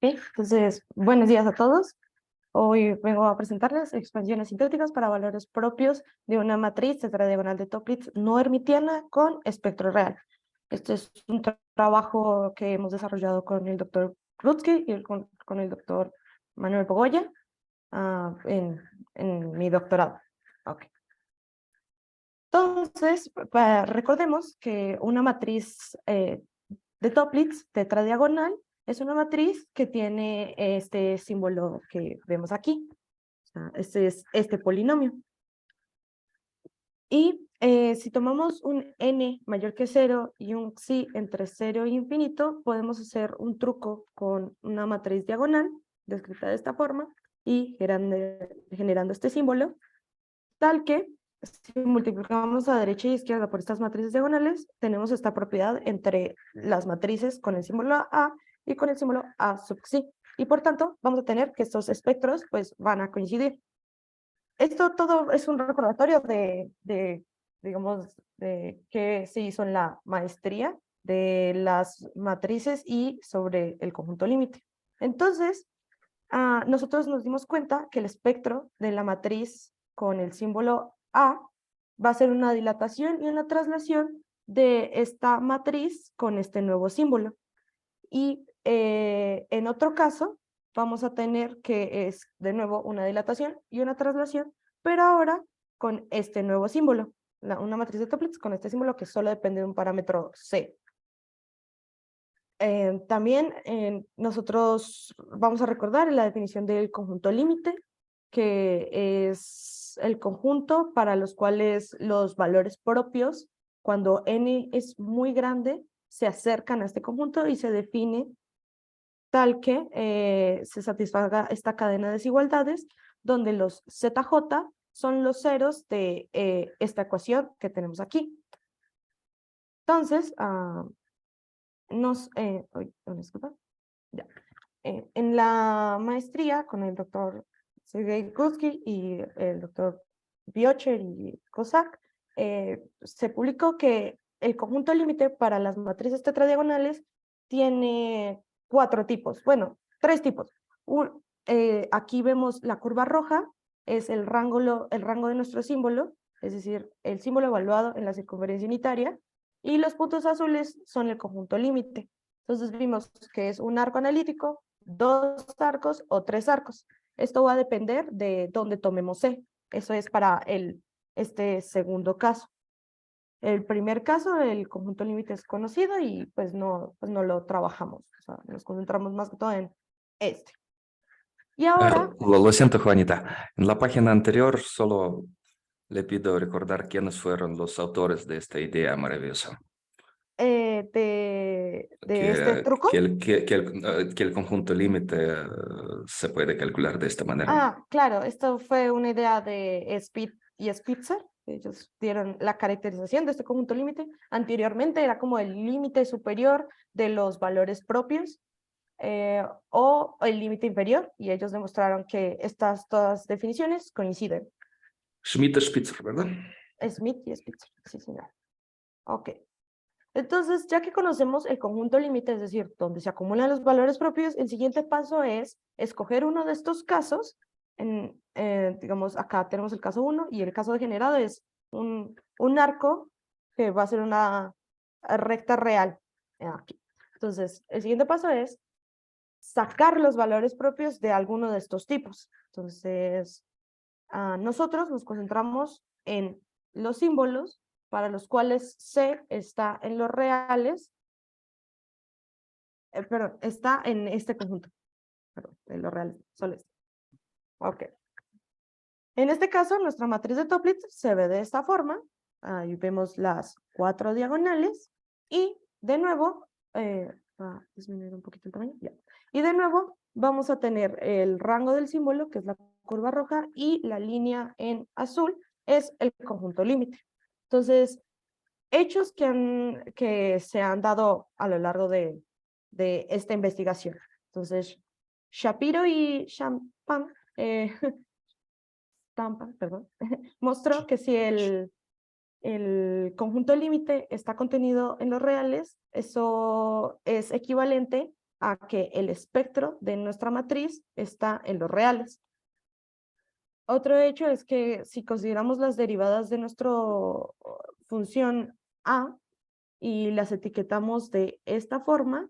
Entonces, buenos días a todos. Hoy vengo a presentarles expansiones sintéticas para valores propios de una matriz tetradiagonal de Toeplitz no hermitiana con espectro real. Este es un trabajo que hemos desarrollado con el doctor Krutsky y con el doctor Manuel Bogoya en mi doctorado. Okay. Entonces, recordemos que una matriz de Toeplitz tetradiagonal es una matriz que tiene este símbolo que vemos aquí. O sea, este es este polinomio. Y si tomamos un n mayor que 0 y un xi entre 0 e infinito, podemos hacer un truco con una matriz diagonal, descrita de esta forma, y generando este símbolo, tal que si multiplicamos a derecha y izquierda por estas matrices diagonales, tenemos esta propiedad entre las matrices con el símbolo A y con el símbolo A sub xi. Y por tanto, vamos a tener que estos espectros pues van a coincidir. Esto todo es un recordatorio digamos, de qué se hizo en la maestría de las matrices y sobre el conjunto límite. Entonces, nosotros nos dimos cuenta que el espectro de la matriz con el símbolo A va a ser una dilatación y una traslación de esta matriz con este nuevo símbolo. Y en otro caso, vamos a tener que es de nuevo una dilatación y una traslación, pero ahora con este nuevo símbolo, una matriz de Toeplitz con este símbolo que solo depende de un parámetro C. También nosotros vamos a recordar la definición del conjunto límite, que es el conjunto para los cuales los valores propios, cuando n es muy grande, se acercan a este conjunto y se define tal que se satisfaga esta cadena de desigualdades, donde los ZJ son los ceros de esta ecuación que tenemos aquí. Entonces, disculpa. Ya. En la maestría con el doctor Sergei Gutsky y el doctor Biocher y Cossack, se publicó que el conjunto límite para las matrices tetradiagonales tiene 4 tipos, bueno, 3 tipos. Aquí vemos la curva roja, es el rango de nuestro símbolo, es decir, el símbolo evaluado en la circunferencia unitaria, y los puntos azules son el conjunto límite. Entonces vimos que es un arco analítico, 2 arcos o 3 arcos. Esto va a depender de dónde tomemos C. Eso es para este segundo caso. El primer caso, el conjunto límite es conocido y pues no lo trabajamos. O sea, nos concentramos más que todo en este. Y ahora... Lo siento, Juanita. En la página anterior solo le pido recordar quiénes fueron los autores de esta idea maravillosa. De este truco. Que el conjunto límite se puede calcular de esta manera. Claro, esto fue una idea de Speed y Spitzer. Ellos dieron la caracterización de este conjunto límite. Anteriormente era como el límite superior de los valores propios o el límite inferior, y ellos demostraron que estas todas definiciones coinciden. Schmidt-Spitzer, ¿verdad? Smith y Spitzer, sí, señor. Ok. Entonces, ya que conocemos el conjunto límite, es decir, donde se acumulan los valores propios, el siguiente paso es escoger uno de estos casos. Digamos, acá tenemos el caso 1 y el caso degenerado es un arco que va a ser una recta real. Aquí. Entonces, el siguiente paso es sacar los valores propios de alguno de estos tipos. Entonces, nosotros nos concentramos en los símbolos para los cuales C está en los reales, perdón, está en este conjunto, perdón, en los reales, solo este. Ok. En este caso, nuestra matriz de Toeplitz se ve de esta forma. Ahí vemos las 4 diagonales y de nuevo, va a disminuir un poquito el tamaño, ya. Y de nuevo vamos a tener el rango del símbolo, que es la curva roja, y la línea en azul es el conjunto límite. Entonces, hechos que se han dado a lo largo de esta investigación. Entonces, Shapiro y Champagne, perdón, mostró que si el conjunto límite está contenido en los reales, eso es equivalente a que el espectro de nuestra matriz está en los reales. Otro hecho es que si consideramos las derivadas de nuestra función A y las etiquetamos de esta forma,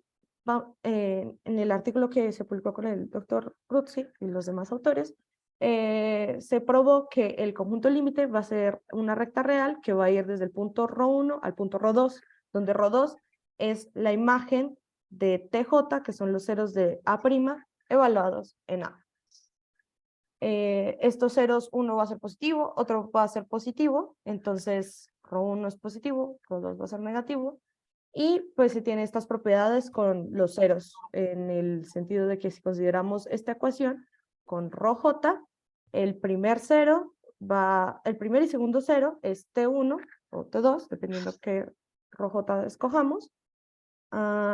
en el artículo que se publicó con el doctor Ruzzi y los demás autores, se probó que el conjunto límite va a ser una recta real que va a ir desde el punto ρ1 al punto ρ2, donde ρ2 es la imagen de TJ, que son los ceros de A', evaluados en A. Estos ceros, uno va a ser positivo, otro va a ser positivo, entonces ρ1 es positivo, ρ2 va a ser negativo, y pues se tiene estas propiedades con los ceros, en el sentido de que si consideramos esta ecuación con ρj, el primer y segundo cero es T1 o T2, dependiendo qué ρj escojamos,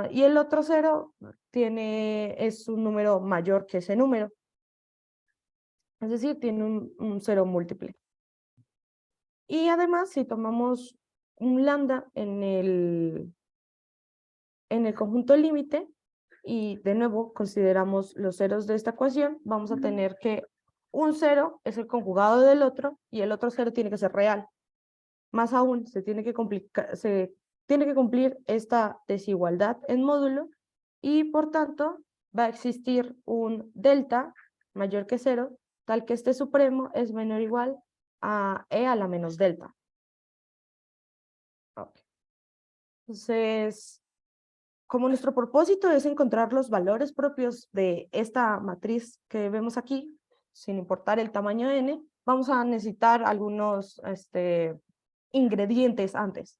y el otro cero es un número mayor que ese número. Es decir, tiene un cero múltiple. Y además, si tomamos un lambda en el conjunto límite, y de nuevo consideramos los ceros de esta ecuación, vamos a tener que un cero es el conjugado del otro, y el otro cero tiene que ser real. Más aún, se tiene que cumplir esta desigualdad en módulo, y por tanto va a existir un delta mayor que cero, tal que este supremo es menor o igual a e a la menos delta. Okay. Entonces, como nuestro propósito es encontrar los valores propios de esta matriz que vemos aquí, sin importar el tamaño n, vamos a necesitar algunos ingredientes antes.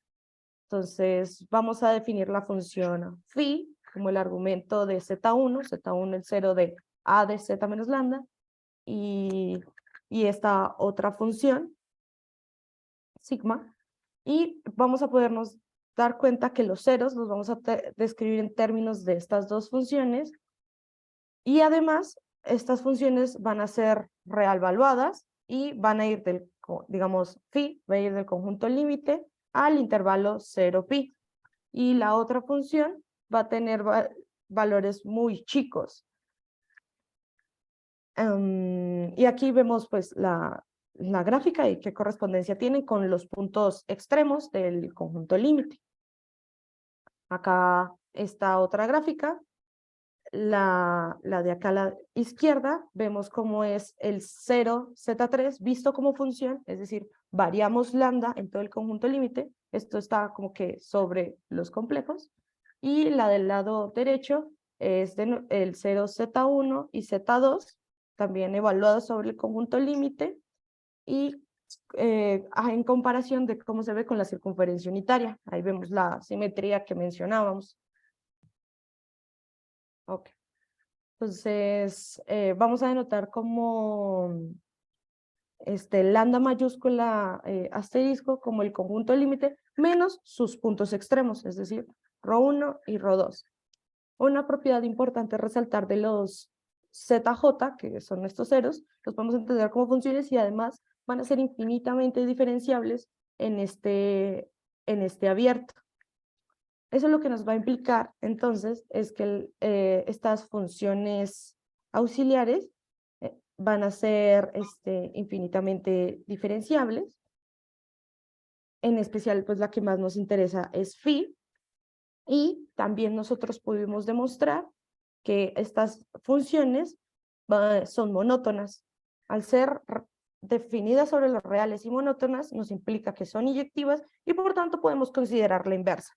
Entonces, vamos a definir la función phi como el argumento de z1 el cero de a de z menos lambda, y esta otra función, sigma, y vamos a podernos dar cuenta que los ceros los vamos a describir en términos de estas dos funciones, y además estas funciones van a ser realvaluadas y van a ir digamos, phi va a ir del conjunto límite al intervalo 0pi, y la otra función va a tener valores muy chicos. Y aquí vemos pues la gráfica y qué correspondencia tiene con los puntos extremos del conjunto límite. Acá está otra gráfica, la de acá a la izquierda, vemos cómo es el 0z3 visto como función, es decir, variamos lambda en todo el conjunto límite, esto está como que sobre los complejos, y la del lado derecho es el 0z1 y z2, también evaluados sobre el conjunto límite, y en comparación de cómo se ve con la circunferencia unitaria. Ahí vemos la simetría que mencionábamos. Ok. Entonces, vamos a denotar como lambda mayúscula asterisco como el conjunto límite menos sus puntos extremos, es decir, ρ1 y ρ2. Una propiedad importante resaltar de los ZJ, que son estos ceros, los podemos entender como funciones y además van a ser infinitamente diferenciables en este abierto. Eso lo que nos va a implicar, entonces, es que estas funciones auxiliares van a ser infinitamente diferenciables. En especial, pues la que más nos interesa es phi, y también nosotros pudimos demostrar que estas funciones son monótonas. Al ser definidas sobre los reales y monótonas, nos implica que son inyectivas y por tanto podemos considerar la inversa.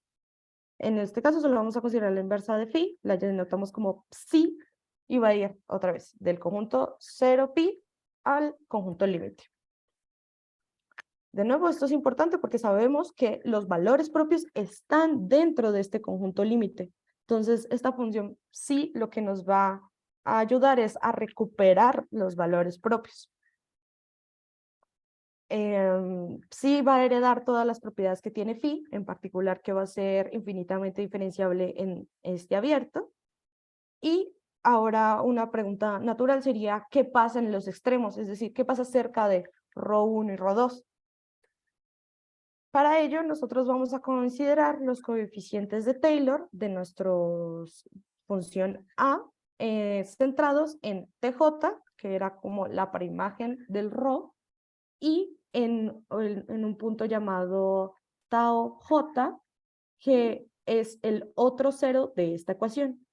En este caso solo vamos a considerar la inversa de phi, la denotamos como psi, y va a ir otra vez del conjunto 0pi al conjunto límite. De nuevo, esto es importante porque sabemos que los valores propios están dentro de este conjunto límite. Entonces, esta función psi lo que nos va a ayudar es a recuperar los valores propios. Psi va a heredar todas las propiedades que tiene phi, en particular que va a ser infinitamente diferenciable en este abierto. Y ahora una pregunta natural sería, ¿qué pasa en los extremos? Es decir, ¿qué pasa cerca de ρ1 y ρ2? Para ello, nosotros vamos a considerar los coeficientes de Taylor de nuestros función A centrados en TJ, que era como la preimagen del rho, y en un punto llamado tau J, que es el otro cero de esta ecuación.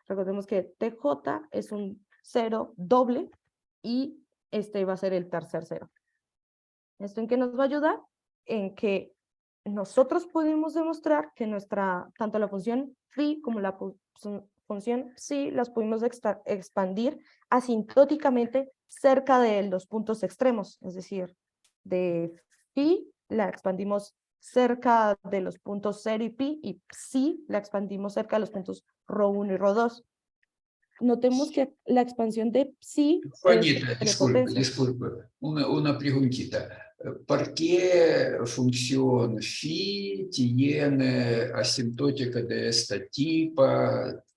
Recordemos que TJ es un cero doble y este va a ser el tercer cero. ¿Esto en qué nos va a ayudar? En que nosotros podemos demostrar que tanto la función phi como la función psi las pudimos expandir asintóticamente cerca de los puntos extremos, es decir, de phi la expandimos cerca de los puntos 0 y pi, y psi la expandimos cerca de los puntos ρ1 y ρ2. Notemos que la expansión de psi Juanita, es disculpe, potencia. disculpe. Una preguntita. ¿Por qué función phi tiene asintótica de este tipo?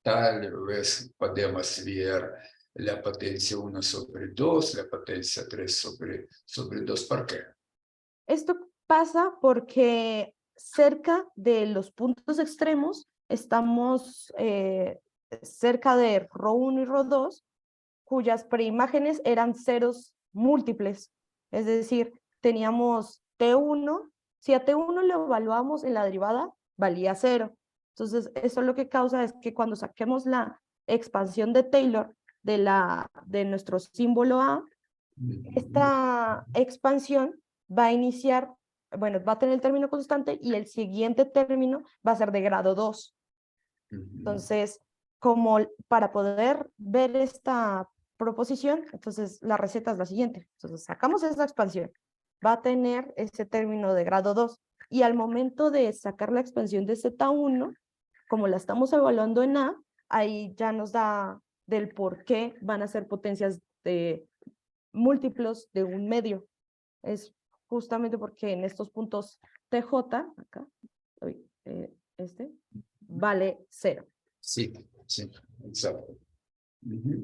Tal vez podemos ver la potencia 1 sobre 2, la potencia 3 sobre 2. ¿Por qué? Esto pasa porque cerca de los puntos extremos estamos cerca de ρ1 y ρ2, cuyas preimágenes eran ceros múltiples. Es decir, teníamos T1, si a T1 lo evaluamos en la derivada, valía 0. Entonces, eso lo que causa es que cuando saquemos la expansión de Taylor de nuestro símbolo A, esta expansión va a iniciar, bueno, va a tener el término constante y el siguiente término va a ser de grado 2. Entonces, como para poder ver esta proposición, entonces la receta es la siguiente. Entonces, sacamos esta expansión, va a tener ese término de grado 2 y al momento de sacar la expansión de Z1, como la estamos evaluando en A, ahí ya nos da del por qué van a ser potencias de múltiplos de un medio. Es justamente porque en estos puntos TJ, acá, vale 0. Sí, sí, exacto.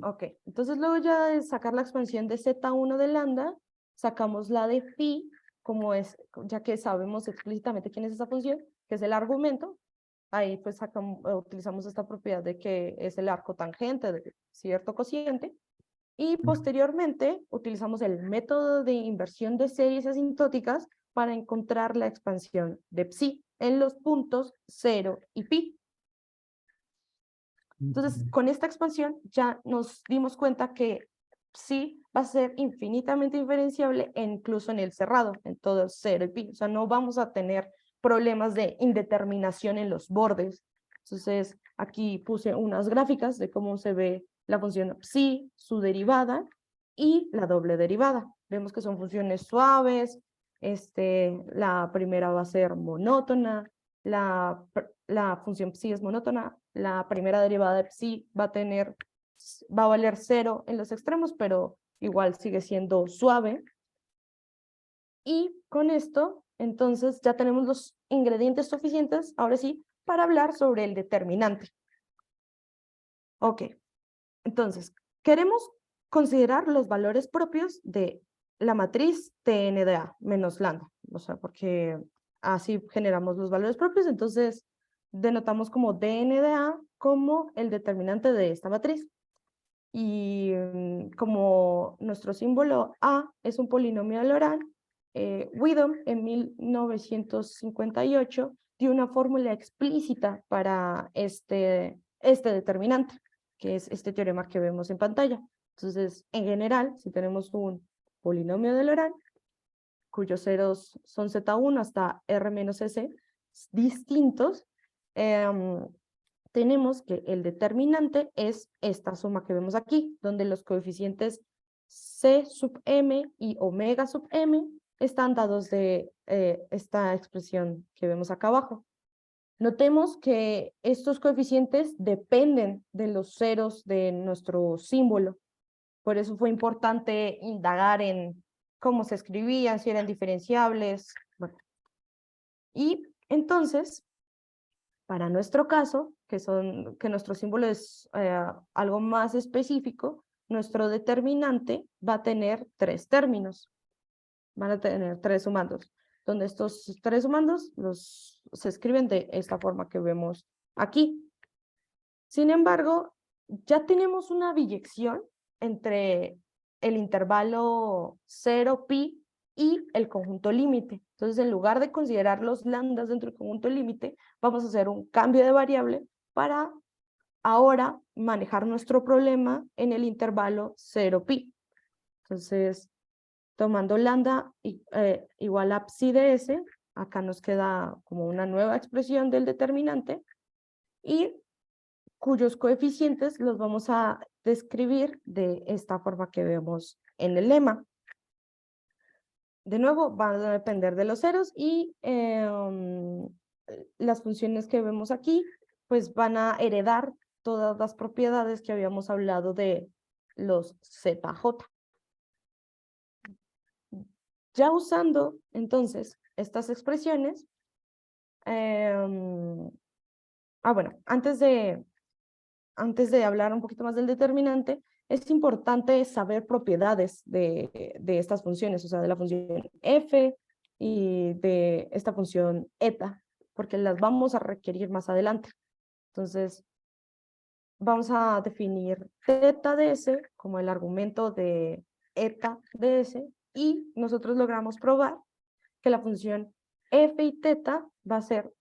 Ok, entonces luego ya de sacar la expansión de Z1 de lambda, sacamos la de phi, ya que sabemos explícitamente quién es esa función, que es el argumento. Ahí pues utilizamos esta propiedad de que es el arco tangente de cierto cociente. Y posteriormente utilizamos el método de inversión de series asintóticas para encontrar la expansión de psi en los puntos 0 y pi. Entonces, con esta expansión ya nos dimos cuenta que psi va a ser infinitamente inferenciable incluso en el cerrado, en todo 0 y pi. O sea, no vamos a tener problemas de indeterminación en los bordes. Entonces, aquí puse unas gráficas de cómo se ve la función psi, su derivada y la doble derivada. Vemos que son funciones suaves, la primera va a ser monótona, la función psi es monótona, la primera derivada de psi va a valer 0 en los extremos, pero igual sigue siendo suave. Y con esto, entonces, ya tenemos los ingredientes suficientes, ahora sí, para hablar sobre el determinante. Ok, entonces, queremos considerar los valores propios de la matriz Tn de A menos lambda, o sea, porque así generamos los valores propios, entonces denotamos como Dn de A como el determinante de esta matriz. Y como nuestro símbolo A es un polinomio de Laurent, Widom en 1958 dio una fórmula explícita para este determinante, que es este teorema que vemos en pantalla. Entonces, en general, si tenemos un polinomio de Laurent, cuyos ceros son Z1 hasta R-S distintos, tenemos que el determinante es esta suma que vemos aquí, donde los coeficientes C sub m y omega sub m están dados de esta expresión que vemos acá abajo. Notemos que estos coeficientes dependen de los ceros de nuestro símbolo. Por eso fue importante indagar en cómo se escribían, si eran diferenciables. Bueno. Y entonces, para nuestro caso, que nuestro símbolo es algo más específico, nuestro determinante va a tener 3 términos. Van a tener 3 sumandos, donde estos 3 sumandos se escriben de esta forma que vemos aquí. Sin embargo, ya tenemos una biyección entre el intervalo 0, pi y el conjunto límite. Entonces, en lugar de considerar los lambdas dentro del conjunto límite, vamos a hacer un cambio de variable para ahora manejar nuestro problema en el intervalo 0, pi. Entonces, tomando lambda igual a psi de s, acá nos queda como una nueva expresión del determinante y cuyos coeficientes los vamos a describir de esta forma que vemos en el lema. De nuevo, van a depender de los ceros y las funciones que vemos aquí, pues van a heredar todas las propiedades que habíamos hablado de los ZJ. Ya usando entonces estas expresiones, bueno, antes de hablar un poquito más del determinante, es importante saber propiedades de estas funciones, o sea, de la función f y de esta función eta, porque las vamos a requerir más adelante. Entonces, vamos a definir teta de s como el argumento de eta de s, y nosotros logramos probar que la función f y teta va a ser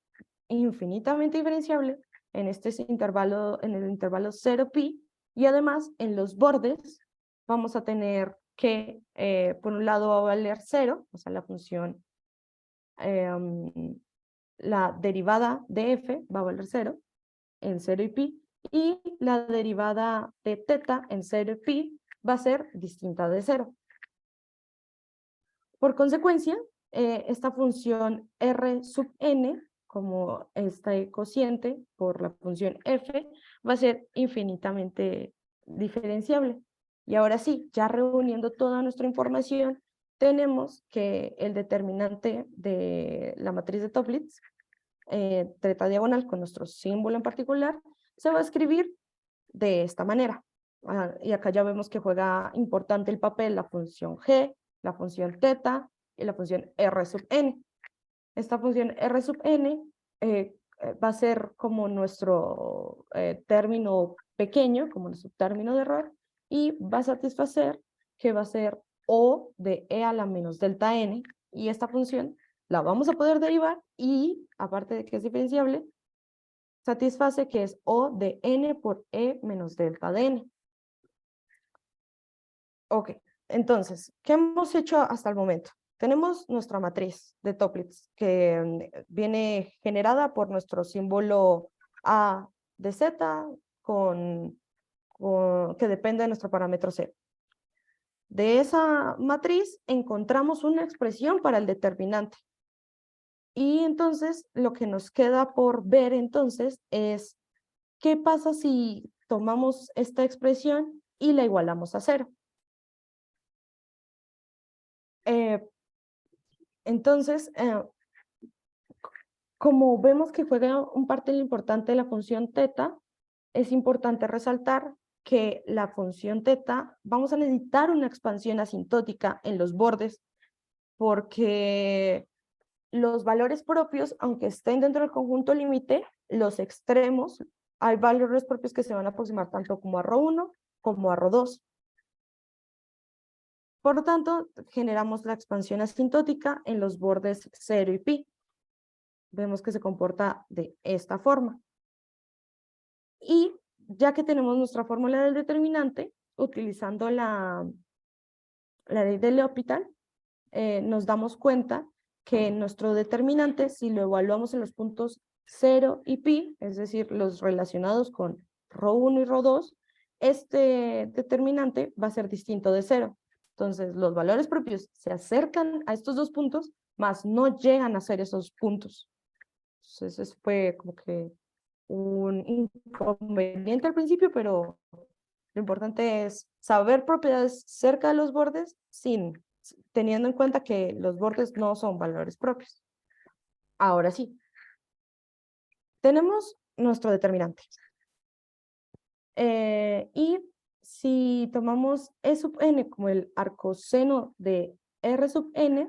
infinitamente diferenciable en este intervalo, en el intervalo 0 pi, y además en los bordes vamos a tener que, por un lado va a valer 0, o sea, la función, la derivada de f va a valer 0 en 0 y pi, y la derivada de teta en 0 y pi va a ser distinta de 0. Por consecuencia, esta función r sub n, como este cociente por la función f, va a ser infinitamente diferenciable. Y ahora sí, ya reuniendo toda nuestra información, tenemos que el determinante de la matriz de Toeplitz, teta diagonal con nuestro símbolo en particular, se va a escribir de esta manera. Y acá ya vemos que juega importante el papel la función g, la función teta y la función r sub n. Esta función r sub n va a ser como nuestro término pequeño, como nuestro término de error, y va a satisfacer que va a ser o de e a la menos delta n, y esta función la vamos a poder derivar y, aparte de que es diferenciable, satisface que es o de n por e menos delta de n. Ok, entonces, ¿qué hemos hecho hasta el momento? Tenemos nuestra matriz de Toeplitz que viene generada por nuestro símbolo A de Z que depende de nuestro parámetro C. De esa matriz encontramos una expresión para el determinante. Y entonces lo que nos queda por ver entonces es qué pasa si tomamos esta expresión y la igualamos a 0. Entonces, como vemos que juega un papel importante la función teta, es importante resaltar que la función teta vamos a necesitar una expansión asintótica en los bordes, porque los valores propios, aunque estén dentro del conjunto límite, los extremos, hay valores propios que se van a aproximar tanto como a ρ1 como a ρ2. Por lo tanto, generamos la expansión asintótica en los bordes 0 y pi. Vemos que se comporta de esta forma. Y ya que tenemos nuestra fórmula del determinante, utilizando la ley de L'Hopital, nos damos cuenta que nuestro determinante, si lo evaluamos en los puntos 0 y pi, es decir, los relacionados con ρ1 y ρ2, este determinante va a ser distinto de 0. Entonces, los valores propios se acercan a estos dos puntos, mas no llegan a ser esos puntos. Entonces, eso fue como que un inconveniente al principio, pero lo importante es saber propiedades cerca de los bordes teniendo en cuenta que los bordes no son valores propios. Ahora sí, tenemos nuestro determinante. Y si tomamos E sub n como el arcoseno de R sub n,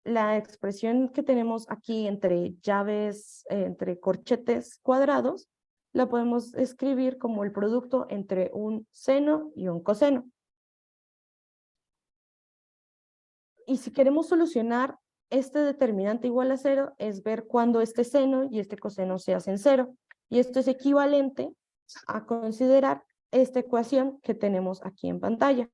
la expresión que tenemos aquí entre llaves, entre corchetes cuadrados, la podemos escribir como el producto entre un seno y un coseno. Y si queremos solucionar este determinante igual a 0, es ver cuándo este seno y este coseno se hacen 0. Y esto es equivalente a considerar esta ecuación que tenemos aquí en pantalla.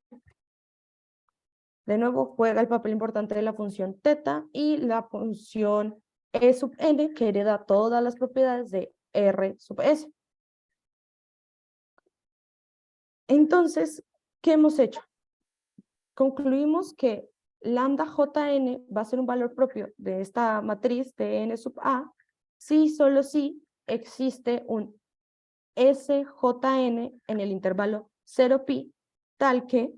De nuevo, juega el papel importante de la función teta y la función E sub n, que hereda todas las propiedades de R sub S. Entonces, ¿qué hemos hecho? Concluimos que lambda jn va a ser un valor propio de esta matriz de n sub a, si solo si existe un sjn en el intervalo 0pi, tal que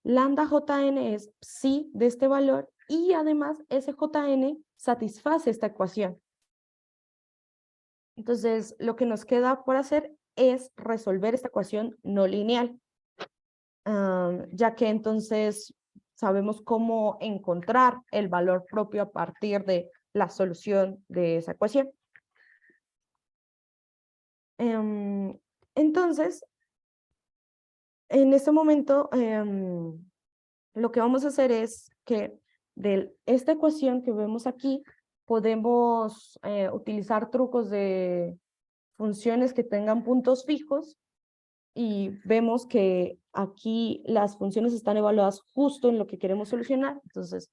lambda jn es psi de este valor y además sjn satisface esta ecuación. Entonces, lo que nos queda por hacer es resolver esta ecuación no lineal, ya que entonces sabemos cómo encontrar el valor propio a partir de la solución de esa ecuación. Entonces, en este momento, lo que vamos a hacer es que de esta ecuación que vemos aquí, podemos utilizar trucos de funciones que tengan puntos fijos y vemos que aquí las funciones están evaluadas justo en lo que queremos solucionar. Entonces,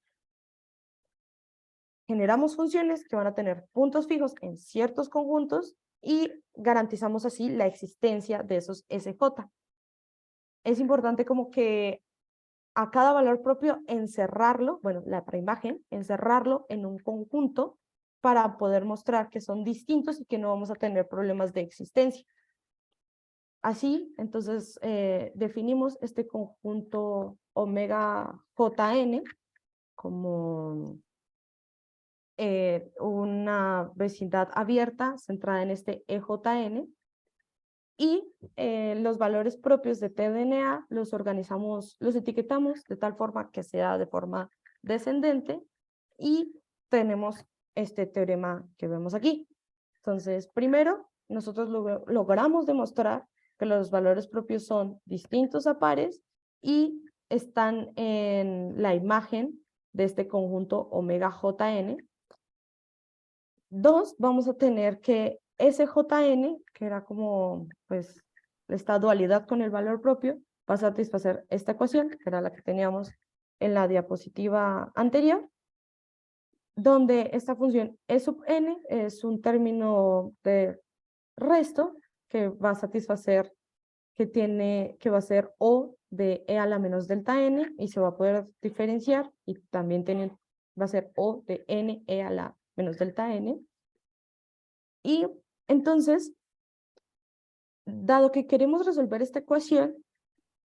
generamos funciones que van a tener puntos fijos en ciertos conjuntos y garantizamos así la existencia de esos SJ. Es importante como que a cada valor propio encerrarlo, bueno, la preimagen, encerrarlo en un conjunto para poder mostrar que son distintos y que no vamos a tener problemas de existencia. Así, entonces, definimos este conjunto omega jn como una vecindad abierta centrada en este EJN y los valores propios de TDNA los organizamos, los etiquetamos de tal forma que sea de forma descendente y tenemos este teorema que vemos aquí. Entonces, primero, nosotros logramos demostrar que los valores propios son distintos a pares y están en la imagen de este conjunto omega jn. Dos, vamos a tener que sjn, que era como pues esta dualidad con el valor propio, va a satisfacer esta ecuación, que era la que teníamos en la diapositiva anterior, donde esta función E sub n es un término de resto que va a satisfacer, que va a ser O de E a la menos delta n y se va a poder diferenciar y también va a ser O de n E a la menos delta n. Y entonces, dado que queremos resolver esta ecuación,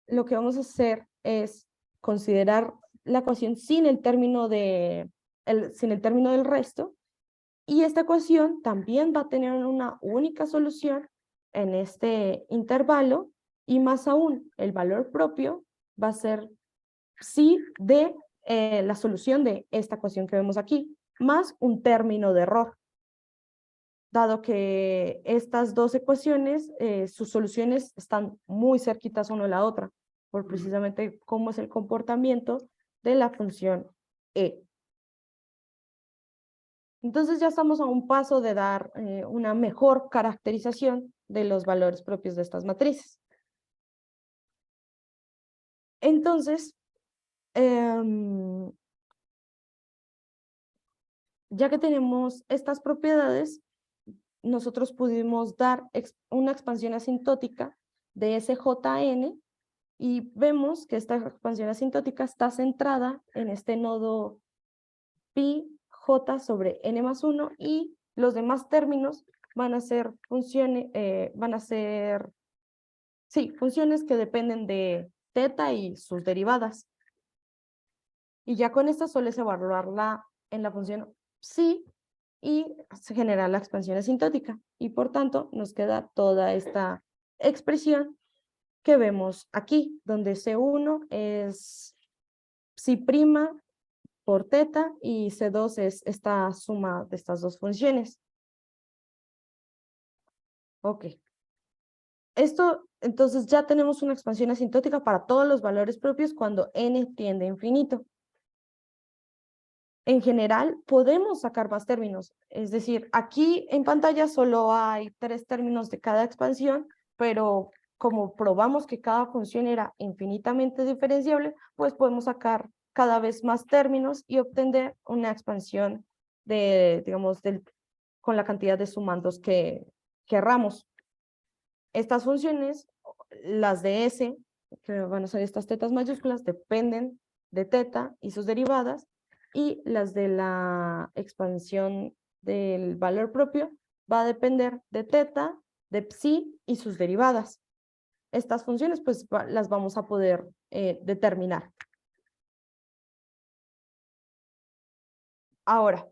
lo que vamos a hacer es considerar la ecuación sin el término del resto, y esta ecuación también va a tener una única solución en este intervalo, y más aún, el valor propio va a ser psi de la solución de esta ecuación que vemos aquí, más un término de error. Dado que estas dos ecuaciones, sus soluciones están muy cerquitas una de la otra, por precisamente cómo es el comportamiento de la función E. Entonces ya estamos a un paso de dar una mejor caracterización de los valores propios de estas matrices. Entonces, ya que tenemos estas propiedades, nosotros pudimos dar una expansión asintótica de SJN y vemos que esta expansión asintótica está centrada en este nodo pi j sobre n más 1 y los demás términos van a ser funciones, funciones que dependen de teta y sus derivadas. Y ya con esta suele evaluarla en la función psi y se genera la expansión asintótica. Y por tanto nos queda toda esta expresión que vemos aquí, donde C1 es psi prima por teta y C2 es esta suma de estas dos funciones. Ok, Esto, entonces ya tenemos una expansión asintótica para todos los valores propios cuando n tiende a infinito. En general, podemos sacar más términos. Es decir, aquí en pantalla solo hay 3 términos de cada expansión, pero como probamos que cada función era infinitamente diferenciable, pues podemos sacar cada vez más términos y obtener una expansión de, digamos, con la cantidad de sumandos que querramos. Estas funciones, las de S, que van a ser estas tetas mayúsculas, dependen de teta y sus derivadas, y las de la expansión del valor propio va a depender de teta, de psi y sus derivadas. Estas funciones pues las vamos a poder determinar. Ahora,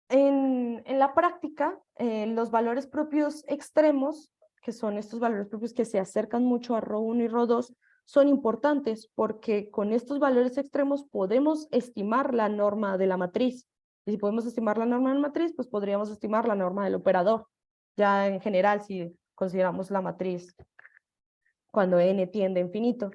en la práctica, los valores propios extremos, que son estos valores propios que se acercan mucho a ρ1 y ρ2, son importantes porque con estos valores extremos podemos estimar la norma de la matriz. Y si podemos estimar la norma de la matriz, pues podríamos estimar la norma del operador. Ya en general, si consideramos la matriz cuando n tiende a infinito.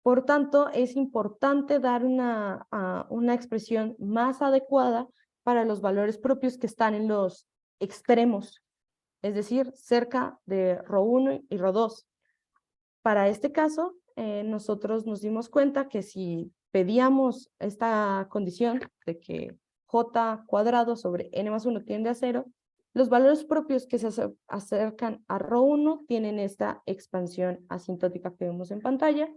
Por tanto, es importante dar una expresión más adecuada para los valores propios que están en los extremos, es decir, cerca de ρ1 y ρ2. Para este caso, nosotros nos dimos cuenta que si pedíamos esta condición de que j cuadrado sobre n más 1 tiende a 0, los valores propios que se acercan a ρ1 tienen esta expansión asintótica que vemos en pantalla,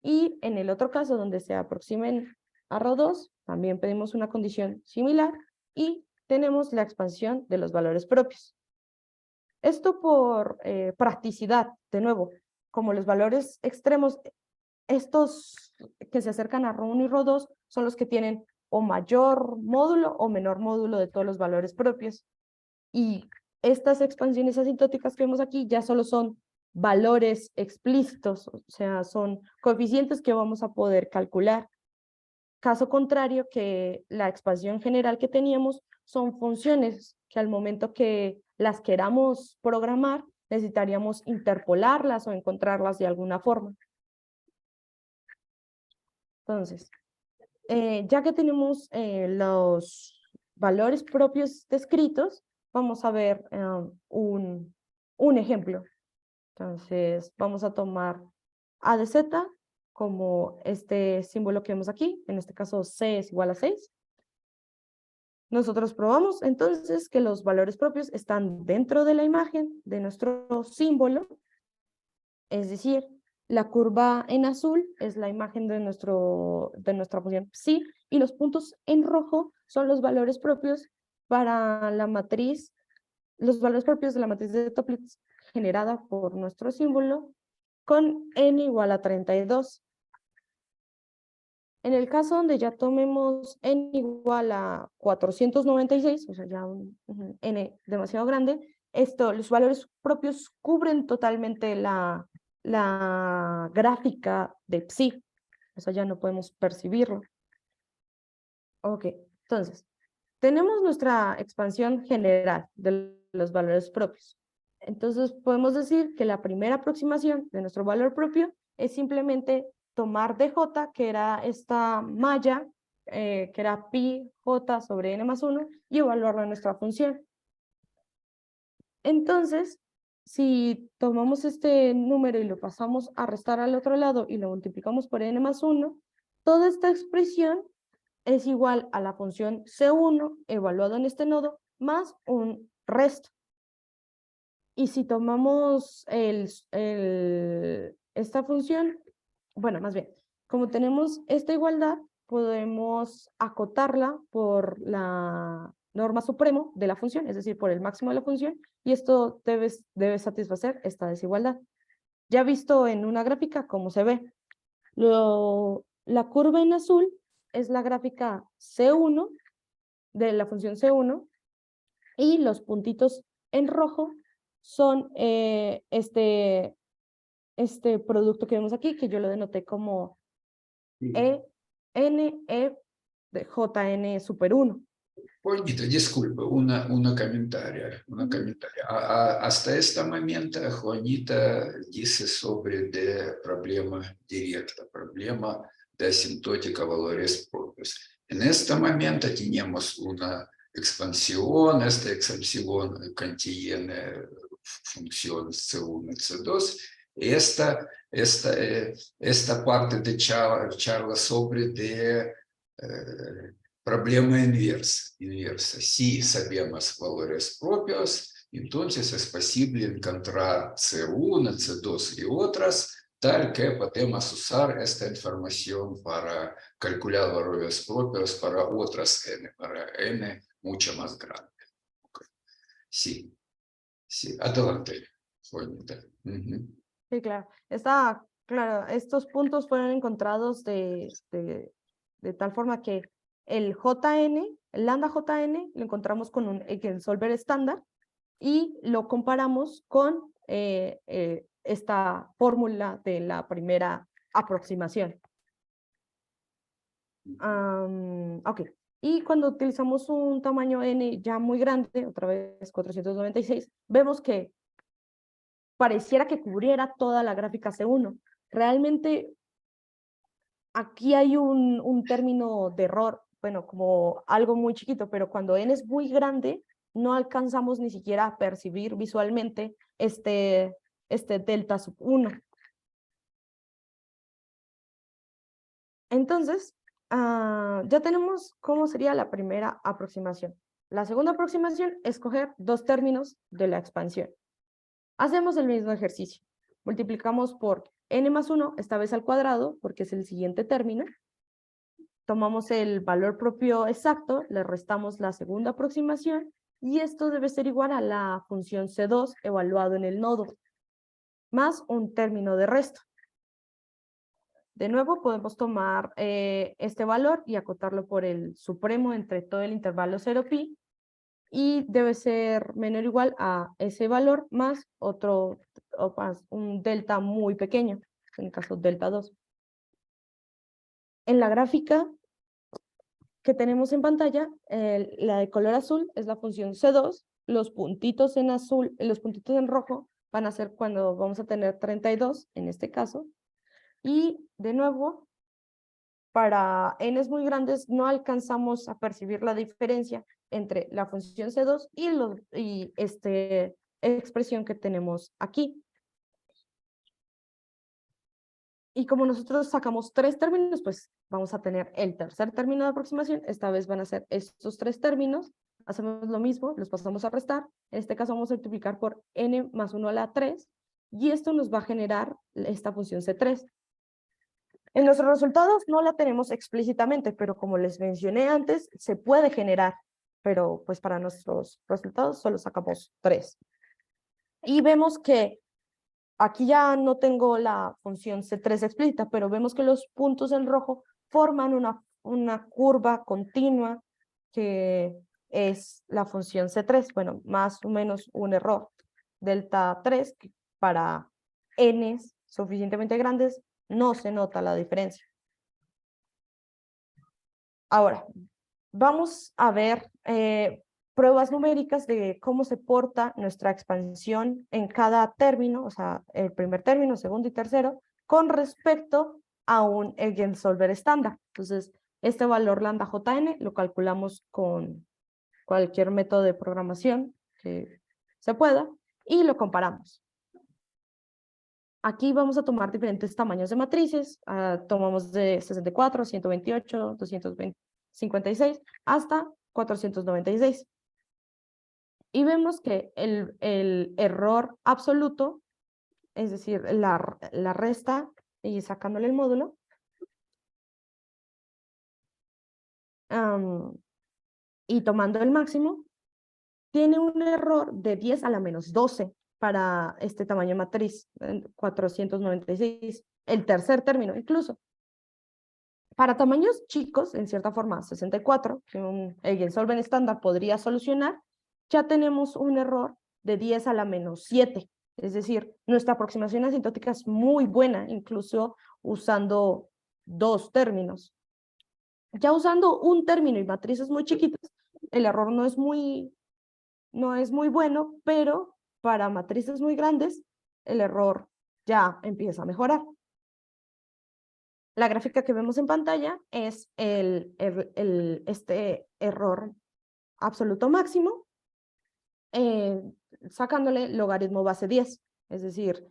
y en el otro caso donde se aproximen a ρ2, también pedimos una condición similar y tenemos la expansión de los valores propios. Esto por practicidad, de nuevo, como los valores extremos, estos que se acercan a ρ1 y ρ2 son los que tienen o mayor módulo o menor módulo de todos los valores propios. Y estas expansiones asintóticas que vemos aquí ya solo son valores explícitos, o sea, son coeficientes que vamos a poder calcular. Caso contrario, que la expansión general que teníamos son funciones que al momento que las queramos programar, necesitaríamos interpolarlas o encontrarlas de alguna forma. Entonces, ya que tenemos los valores propios descritos, vamos a ver un ejemplo. Entonces, vamos a tomar a de z como este símbolo que vemos aquí, en este caso c es igual a 6. Nosotros probamos entonces que los valores propios están dentro de la imagen de nuestro símbolo, es decir, la curva en azul es la imagen de nuestra función psi, y los puntos en rojo son los valores propios para la matriz, los valores propios de la matriz de Toeplitz generada por nuestro símbolo con n igual a 32. En el caso donde ya tomemos n igual a 496, o sea, ya un n demasiado grande, los valores propios cubren totalmente la gráfica de psi. Eso ya no podemos percibirlo. Ok, entonces, tenemos nuestra expansión general de los valores propios. Entonces, podemos decir que la primera aproximación de nuestro valor propio es simplemente tomar dj, que era esta malla, que era pi j sobre n más 1, y evaluarlo en nuestra función. Entonces, si tomamos este número y lo pasamos a restar al otro lado y lo multiplicamos por n más 1, toda esta expresión es igual a la función C1 evaluado en este nodo más un resto. Y si tomamos esta función, bueno, más bien, como tenemos esta igualdad, podemos acotarla por la norma supremo de la función, es decir, por el máximo de la función, y esto debe satisfacer esta desigualdad. Ya visto en una gráfica cómo se ve. La curva en azul es la gráfica C1 de la función C1, y los puntitos en rojo son este producto que vemos aquí, que yo lo denoté como Sí. de JN super 1. Juanita, disculpe, una comentario. Hasta este momento, Juanita dice sobre el problema directo, problema de asintótica valores propios. En este momento tenemos una expansión, esta expansión contiene funciones C1 y C2. Esta parte de charla sobre problema inversa. Si sabemos valores propios, entonces es posible encontrar C1, C2 y otras, tal que podemos usar esta información para calcular valores propios para otras n, para n mucho más grande. Okay. Sí, adelante, Juanita. Sí, claro. Claro, estos puntos fueron encontrados de tal forma que el JN, el lambda JN, lo encontramos con un Eigensolver estándar y lo comparamos con esta fórmula de la primera aproximación. Ok. Y cuando utilizamos un tamaño n ya muy grande, otra vez 496, vemos que pareciera que cubriera toda la gráfica C1. Realmente aquí hay un término de error, bueno, como algo muy chiquito, pero cuando n es muy grande, no alcanzamos ni siquiera a percibir visualmente este delta sub 1. Entonces, ya tenemos cómo sería la primera aproximación. La segunda aproximación es coger dos términos de la expansión. Hacemos el mismo ejercicio. Multiplicamos por n más 1, esta vez al cuadrado, porque es el siguiente término. Tomamos el valor propio exacto, le restamos la segunda aproximación, y esto debe ser igual a la función C2 evaluado en el nodo, más un término de resto. De nuevo, podemos tomar este valor y acotarlo por el supremo entre todo el intervalo 0pi, y debe ser menor o igual a ese valor más un delta muy pequeño, en el caso delta 2. En la gráfica que tenemos en pantalla, la de color azul es la función C2, los puntitos en azul, los puntitos en rojo van a ser cuando vamos a tener 32, en este caso, y de nuevo, para n's muy grandes no alcanzamos a percibir la diferencia entre la función C2 y esta expresión que tenemos aquí. Y como nosotros sacamos tres términos, pues vamos a tener el tercer término de aproximación. Esta vez van a ser estos tres términos. Hacemos lo mismo, los pasamos a restar. En este caso vamos a multiplicar por n más 1 a la 3. Y esto nos va a generar esta función C3. En nuestros resultados no la tenemos explícitamente, pero como les mencioné antes, se puede generar. Pero pues para nuestros resultados solo sacamos 3. Y vemos que aquí ya no tengo la función C3 explícita, pero vemos que los puntos en rojo forman una curva continua que es la función C3. Bueno, más o menos un error. Delta 3, que para n suficientemente grandes no se nota la diferencia. Ahora, vamos a ver pruebas numéricas de cómo se porta nuestra expansión en cada término, o sea, el primer término, segundo y tercero, con respecto a un Eigensolver estándar. Entonces, este valor lambda JN lo calculamos con cualquier método de programación que se pueda y lo comparamos. Aquí vamos a tomar diferentes tamaños de matrices, tomamos de 64, 128, 256 hasta 496. Y vemos que el error absoluto, es decir, la resta y sacándole el módulo, y tomando el máximo, tiene un error de 10 a la menos 12 para este tamaño matriz, 496, el tercer término incluso. Para tamaños chicos, en cierta forma 64, que un Eigensolver estándar podría solucionar, ya tenemos un error de 10 a la menos 7. Es decir, nuestra aproximación asintótica es muy buena, incluso usando dos términos. Ya usando un término y matrices muy chiquitas, el error no es muy bueno, pero para matrices muy grandes, el error ya empieza a mejorar. La gráfica que vemos en pantalla es este error absoluto máximo, sacándole logaritmo base 10, es decir,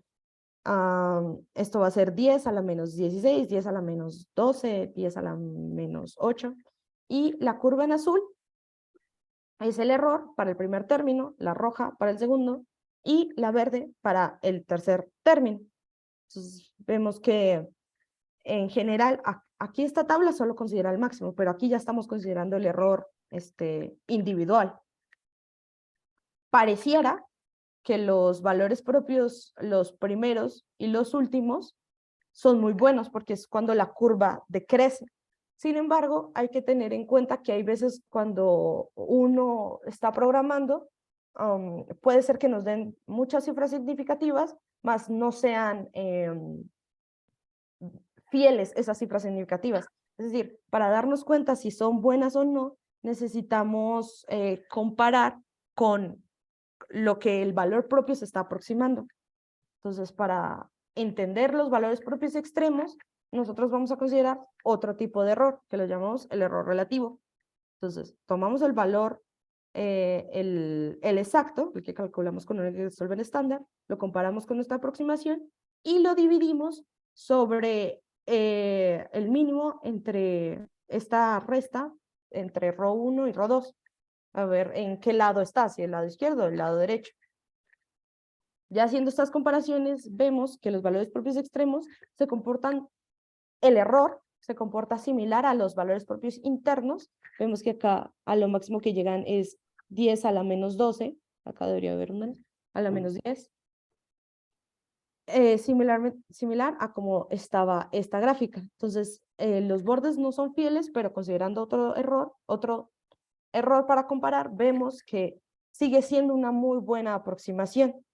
esto va a ser 10 a la menos 16, 10 a la menos 12, 10 a la menos 8, y la curva en azul es el error para el primer término, la roja para el segundo, y la verde para el tercer término. Entonces, vemos que en general, aquí esta tabla solo considera el máximo, pero aquí ya estamos considerando el error individual. Pareciera que los valores propios, los primeros y los últimos, son muy buenos porque es cuando la curva decrece. Sin embargo, hay que tener en cuenta que hay veces cuando uno está programando, puede ser que nos den muchas cifras significativas, mas no sean fieles esas cifras significativas. Es decir, para darnos cuenta si son buenas o no, necesitamos comparar con lo que el valor propio se está aproximando. Entonces, para entender los valores propios extremos, nosotros vamos a considerar otro tipo de error, que lo llamamos el error relativo. Entonces, tomamos el valor, el exacto, el que calculamos con un solver estándar, lo comparamos con nuestra aproximación y lo dividimos sobre el mínimo entre esta resta, entre ρ1 y ρ2. A ver en qué lado está, si el lado izquierdo o el lado derecho. Ya haciendo estas comparaciones, vemos que los valores propios extremos se comportan, el error se comporta similar a los valores propios internos. Vemos que acá a lo máximo que llegan es 10 a la menos 12, acá debería haber una, a la menos 10. Similar a como estaba esta gráfica. Entonces, los bordes no son fieles, pero considerando otro error para comparar, vemos que sigue siendo una muy buena aproximación.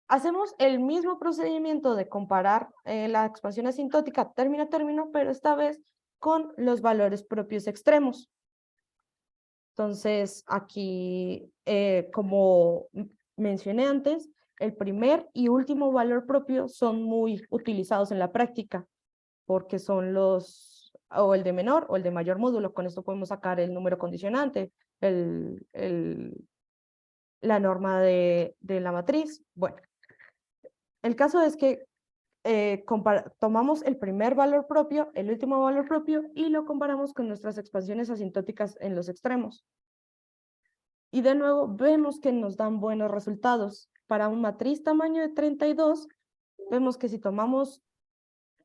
Hacemos el mismo procedimiento de comparar la expansión asintótica término a término, pero esta vez con los valores propios extremos. Entonces, aquí, como mencioné antes, el primer y último valor propio son muy utilizados en la práctica, porque son o el de menor o el de mayor módulo. Con esto podemos sacar el número condicionante, la norma de la matriz. Bueno, el caso es que tomamos el primer valor propio, el último valor propio, y lo comparamos con nuestras expansiones asintóticas en los extremos. Y de nuevo vemos que nos dan buenos resultados. Para un matriz tamaño de 32, vemos que si tomamos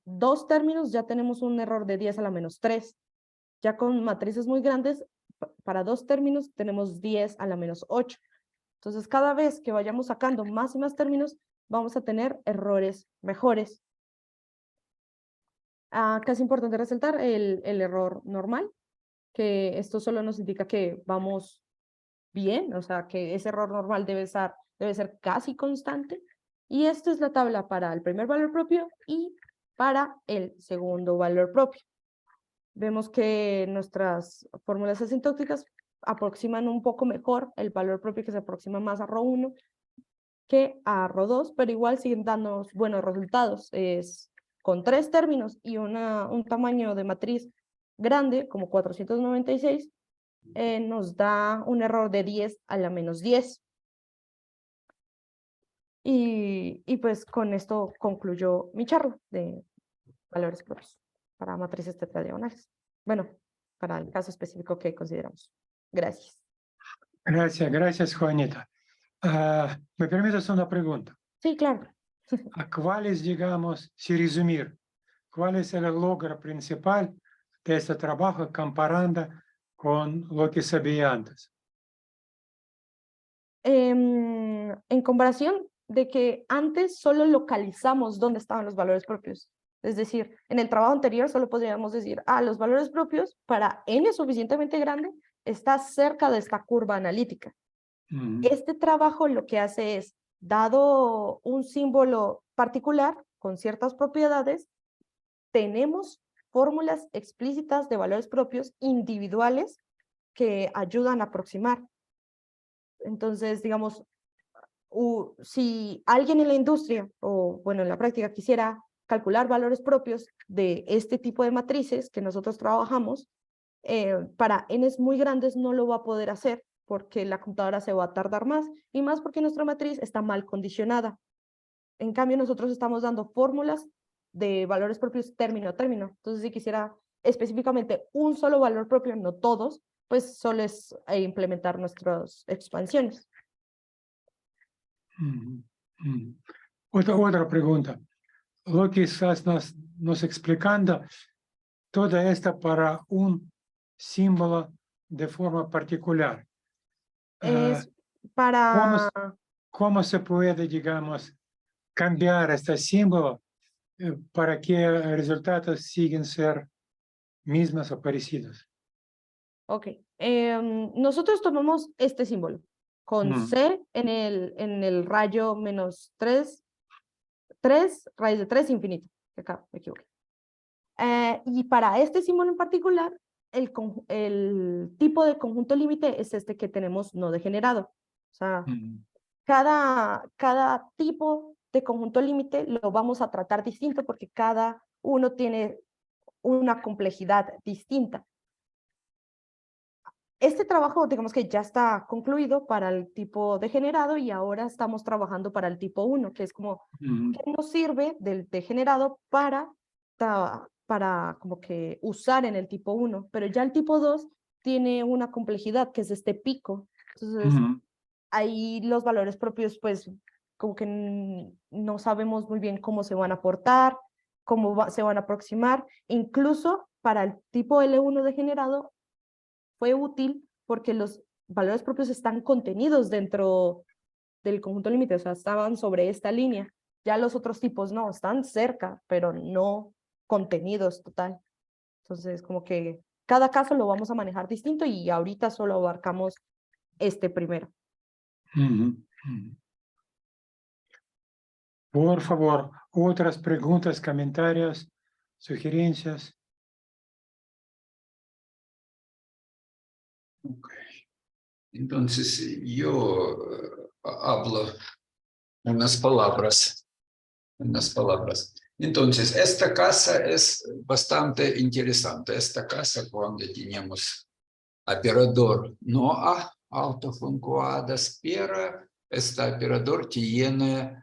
dos términos ya tenemos un error de 10 a la menos 3. Ya con matrices muy grandes, para dos términos tenemos 10 a la menos 8. Entonces, cada vez que vayamos sacando más y más términos, vamos a tener errores mejores. Acá es importante resaltar el error normal, que esto solo nos indica que vamos bien, o sea, que ese error normal debe ser casi constante. Y esta es la tabla para el primer valor propio y para el segundo valor propio. Vemos que nuestras fórmulas asintóticas aproximan un poco mejor el valor propio, que se aproxima más a ρ1 que a ρ2, pero igual siguen dándonos buenos resultados. Es con tres términos y un tamaño de matriz grande, como 496, nos da un error de 10 a la menos 10. Y pues con esto concluyó mi charla de valores propios para matrices tetradiagonales. Bueno, para el caso específico que consideramos. Gracias. Gracias, Juanita. ¿Me permites una pregunta? Sí, claro. ¿Cuál es, digamos, si resumir, cuál es el logro principal de este trabajo comparando con lo que sabía antes? En comparación de que antes solo localizamos dónde estaban los valores propios. Es decir, en el trabajo anterior solo podríamos decir, los valores propios para n suficientemente grande está cerca de esta curva analítica. Este trabajo lo que hace es, dado un símbolo particular con ciertas propiedades, tenemos fórmulas explícitas de valores propios individuales que ayudan a aproximar. Entonces, digamos, si alguien en la industria o, bueno, en la práctica quisiera calcular valores propios de este tipo de matrices que nosotros trabajamos, para n's muy grandes no lo va a poder hacer porque la computadora se va a tardar más y más porque nuestra matriz está mal condicionada. En cambio, nosotros estamos dando fórmulas de valores propios término a término. Entonces, si quisiera específicamente un solo valor propio, no todos, pues solo es implementar nuestras expansiones. Otra pregunta. Lo que estás nos explicando, toda esta para un símbolo de forma particular. Es para... ¿Cómo se puede, digamos, cambiar este símbolo para que resultados siguen ser mismos o parecidos? Ok. Nosotros tomamos este símbolo con C en el rayo menos 3, raíz de 3 infinito. Acá me equivoqué. Y para este símbolo en particular, el tipo de conjunto límite es este que tenemos no degenerado. O sea, cada tipo de conjunto límite lo vamos a tratar distinto porque cada uno tiene una complejidad distinta. Este trabajo, digamos que ya está concluido para el tipo degenerado y ahora estamos trabajando para el tipo 1, que es como, ¿qué nos sirve del degenerado para como que usar en el tipo 1? Pero ya el tipo 2 tiene una complejidad que es este pico. Entonces, ahí los valores propios, pues, como que no sabemos muy bien cómo se van a aportar, se van a aproximar. Incluso para el tipo L1 degenerado, fue útil porque los valores propios están contenidos dentro del conjunto límite, o sea, estaban sobre esta línea. Ya los otros tipos no, están cerca, pero no contenidos total. Entonces, como que cada caso lo vamos a manejar distinto y ahorita solo abarcamos este primero. Por favor, otras preguntas, comentarios, sugerencias. Okay. Entonces, yo hablo unas palabras. Entonces, esta casa es bastante interesante. Esta casa, cuando teníamos operador no autofuncuadas, pero este operador tiene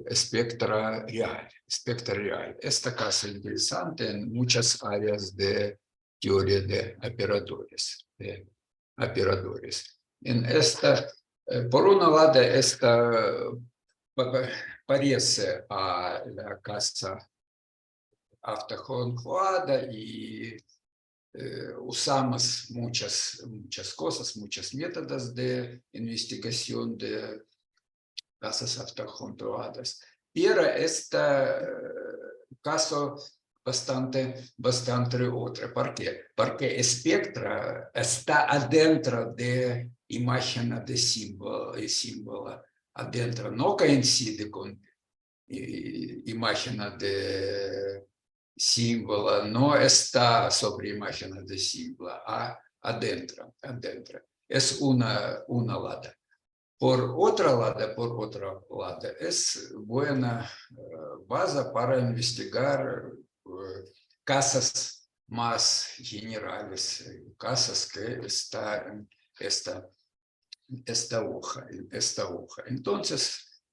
espectro real. Esta casa es interesante en muchas áreas de teoría de operadores. En esta, por una lado, esta parece a la casa autoconjugada y usamos muchas cosas, muchos métodos de investigación de casas autoconjuntadas. Pero este caso bastante otro. ¿Por qué? Porque espectro está adentro de imagen de símbolo, adentro, no coincide con imagen de símbolo, no está sobre imagen de símbolo, adentro. Es una lado. Por otro lado, es buena base para investigar casas más generales, casas que están en esta hoja.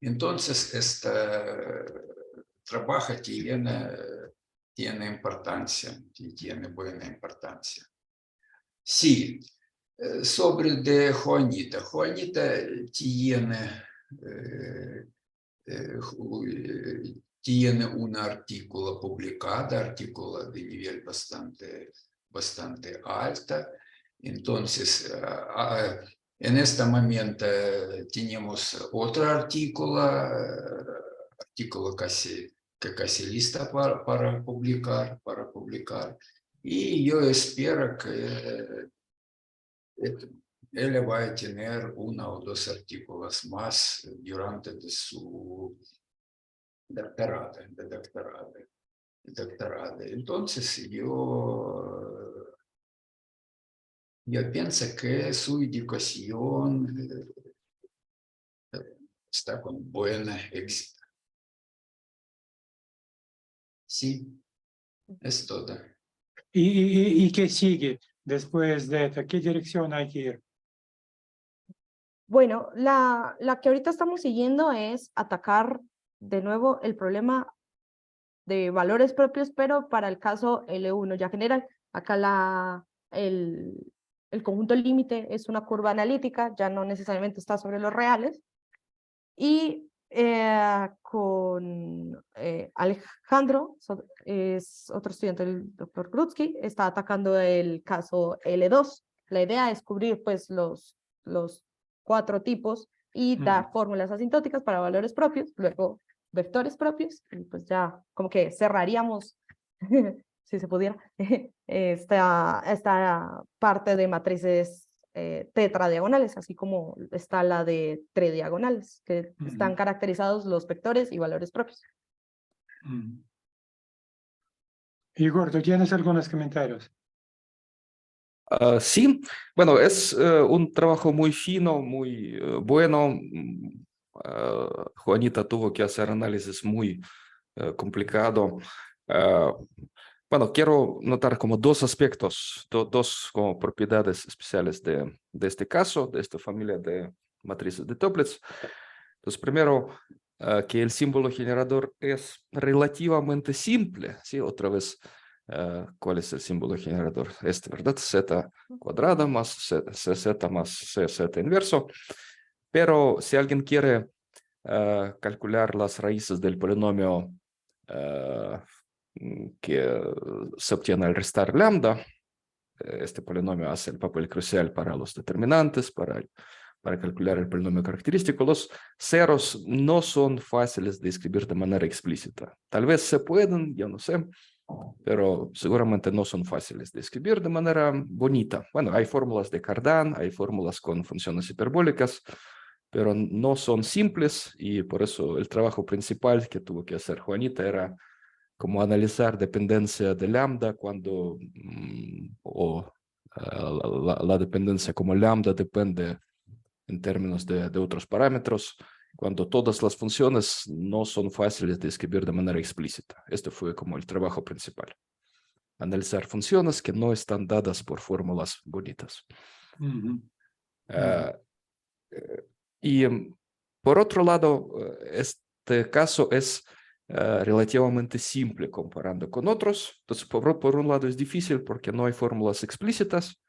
Entonces este trabajo tiene importancia, tiene buena importancia. Sí. Sobre de Juanita. Juanita tiene un artículo publicado, artículo de nivel bastante alto. Entonces, en este momento tenemos otro artículo casi lista para publicar. Y yo espero que él va a tener uno o dos artículos más durante su doctorado. doctorado. Entonces yo pienso que su educación está con buen éxito. Sí, es todo. ¿Y qué sigue después de esto? ¿Qué dirección hay que ir? Bueno, la que ahorita estamos siguiendo es atacar de nuevo el problema de valores propios, pero para el caso L1 ya general. Acá el conjunto límite es una curva analítica, ya no necesariamente está sobre los reales. Y con Alejandro, es otro estudiante del doctor Grutsky, está atacando el caso L2. La idea es cubrir pues los 4 tipos y dar fórmulas asintóticas para valores propios, luego vectores propios, y pues ya como que cerraríamos, si se pudiera, esta parte de matrices tetradiagonales, así como está la de tridiagonales, que están caracterizados los vectores y valores propios. Igor, ¿tú tienes algunos comentarios? Sí, bueno, es un trabajo muy fino, muy bueno. Juanita tuvo que hacer análisis muy complicado. Bueno, quiero notar como 2 aspectos, dos como propiedades especiales de este caso, de esta familia de matrices de Toeplitz. Entonces, primero, que el símbolo generador es relativamente simple, ¿sí? Otra vez, ¿cuál es el símbolo generador? ¿Verdad? Z cuadrada más CZ más CZ inverso. Pero si alguien quiere calcular las raíces del polinomio que se obtiene al restar lambda, este polinomio hace el papel crucial para los determinantes, para calcular el polinomio característico. Los ceros no son fáciles de escribir de manera explícita. Tal vez se pueden, yo no sé, pero seguramente no son fáciles de escribir de manera bonita. Bueno, hay fórmulas de Cardan, hay fórmulas con funciones hiperbólicas, pero no son simples, y por eso el trabajo principal que tuvo que hacer Juanita era como analizar dependencia de lambda cuando la dependencia como lambda depende en términos de otros parámetros, cuando todas las funciones no son fáciles de escribir de manera explícita. Este fue como el trabajo principal. Analizar funciones que no están dadas por fórmulas bonitas. Y por otro lado, este caso es relativamente simple comparando con otros. Entonces, por un lado es difícil porque no hay fórmulas explícitas,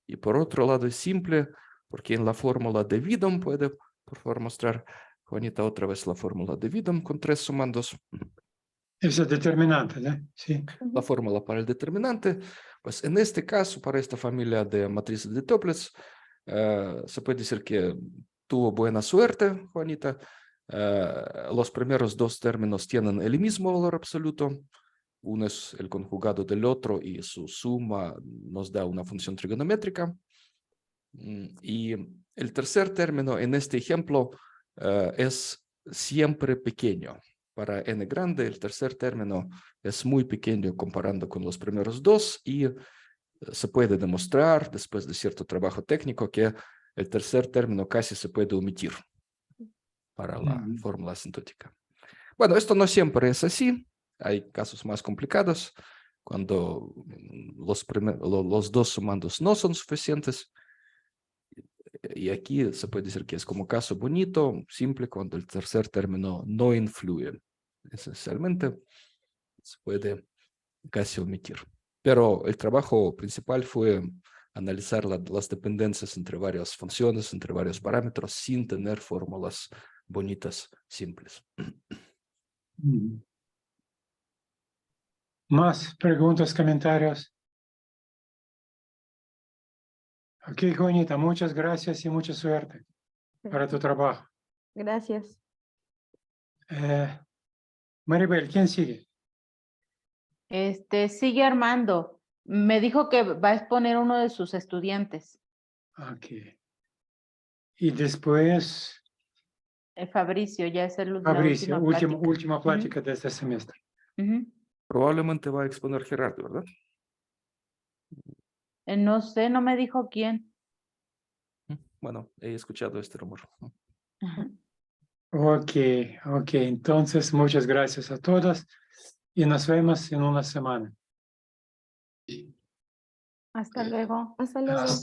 y por otro lado es simple porque en la fórmula de Widom puede, por favor, mostrar, Juanita, otra vez la fórmula de Widom con 3 sumandos. Es el determinante, ¿no? Sí. La fórmula para el determinante, pues en este caso, para esta familia de matrices de Toeplitz, se puede decir que tuvo buena suerte, Juanita. Los primeros 2 términos tienen el mismo valor absoluto. Uno es el conjugado del otro y su suma nos da una función trigonométrica. Y el tercer término en este ejemplo es siempre pequeño. Para n grande, el tercer término es muy pequeño comparando con los primeros 2, y se puede demostrar, después de cierto trabajo técnico, que el tercer término casi se puede omitir para la fórmula asintótica. Bueno, esto no siempre es así. Hay casos más complicados, cuando los 2 sumandos no son suficientes. Y aquí se puede decir que es como caso bonito, simple, cuando el tercer término no influye. Esencialmente se puede casi omitir. Pero el trabajo principal fue analizar las dependencias entre varias funciones, entre varios parámetros, sin tener fórmulas bonitas, simples. Más preguntas, comentarios. Ok, Juanita, muchas gracias y mucha suerte para tu trabajo. Gracias. Maribel, ¿quién sigue? Sigue Armando. Me dijo que va a exponer uno de sus estudiantes, Ok. Y después, Fabricio, ya es la Fabricio, última plática. última plática de este semestre. Ujú. Probablemente va a exponer Gerardo, ¿verdad? No sé, no me dijo quién. Bueno, he escuchado este rumor. Ok, ok. Entonces, muchas gracias a todos y nos vemos en una semana. Hasta luego. Hasta luego. Hasta